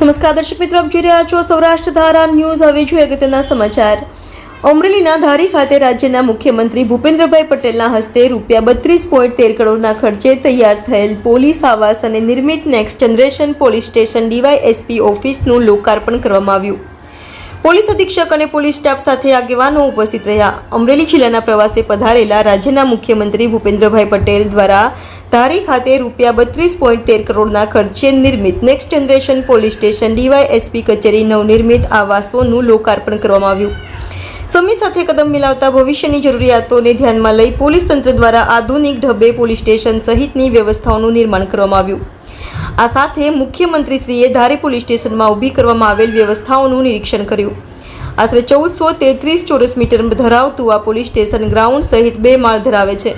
નમસ્કાર દર્શક મિત્રો, આપ જોઈ રહ્યા છો સૌરાષ્ટ્ર ધારા ન્યૂઝ। હવે જોઈએ અગત્યના સમાચાર। અમરેલીના ધારી ખાતે રાજ્યના મુખ્યમંત્રી ભૂપેન્દ્રભાઈ પટેલના હસ્તે ₹32.13 કરોડના ખર્ચે તૈયાર થયેલ પોલીસ આવાસ અને નિર્મિત next generation police station DYSP ઓફિસનું લોકાર્પણ કરવામાં આવ્યું। પોલીસ અધિક્ષક અને પોલીસ સ્ટાફ સાથે આગેવાનો ઉપસ્થિત રહ્યા। અમરેલી જિલ્લાના પ્રવાસે પધારેલા રાજ્યના મુખ્યમંત્રી ભૂપેન્દ્રભાઈ પટેલ દ્વારા ધારી ખાતે ₹32.13 કરોડના ખર્ચે નિર્મિત next generation police station DYSP કચેરી નવનિર્મિત આવાસોનું લોકાર્પણ કરવામાં આવ્યું। સમય સાથે કદમ મિલાવતા ભવિષ્યની જરૂરિયાતોને ધ્યાનમાં લઈ પોલીસ તંત્ર દ્વારા આધુનિક ઢબે પોલીસ સ્ટેશન સહિતની વ્યવસ્થાઓનું નિર્માણ કરવામાં આવ્યું। આ સાથે મુખ્યમંત્રીશ્રીએ ધારી પોલીસ સ્ટેશનમાં ઊભી કરવામાં આવેલ વ્યવસ્થાઓનું નિરીક્ષણ કર્યું। આશરે 1433 ચોરસ મીટર ધરાવતું આ પોલીસ સ્ટેશન ગ્રાઉન્ડ સહિત 2 માળ ધરાવે છે।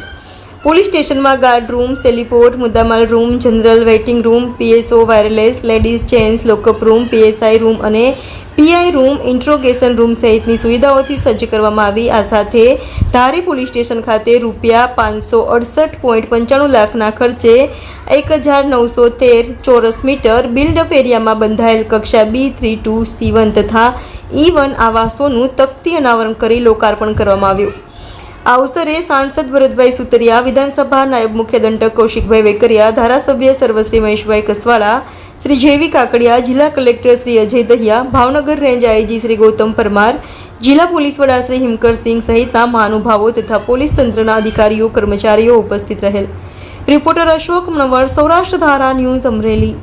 પોલીસ સ્ટેશનમાં ગાર્ડ રૂમ, સેલીપોર્ટ, મુદ્દામાલ room, general waiting room, PSO, wireless, ladies gents lockup room, PSI room અને પીઆઈ રૂમ, ઇન્ટ્રોગેશન રૂમ સહિતની સુવિધાઓથી સજ્જ કરવામાં આવી। આ સાથે ધારી પોલીસ સ્ટેશન ખાતે ₹568.95 લાખના ખર્ચે 1913 ચોરસ મીટર બિલ્ડઅપ એરિયામાં બંધાયેલ કક્ષા B32, C1 તથા E1 આવાસોનું તકતી અનાવરણ કરી લોકાર્પણ કરવામાં આવ્યું। આ અવસરે સાંસદ ભરતભાઈ સુતરિયા, વિધાનસભા નાયબ મુખ્ય દંડક કૌશિકભાઈ વેકરિયા, ધારાસભ્ય સર્વશ્રી મહેશભાઈ કસવાળા, શ્રી જેવી કાકડિયા, જિલ્લા collector Shri Ajay Dahiya, Bhavnagar range IG Shri Gautam Parmar, જિલ્લા પોલીસ વડા શ્રી હિમકરસિંહ સહિતના મહાનુભાવો તથા પોલીસ તંત્રના અધિકારીઓ કર્મચારીઓ ઉપસ્થિત રહેલ। રિપોર્ટર અશોક મણવર, સૌરાષ્ટ્ર ધારા ન્યૂઝ, અમરેલી।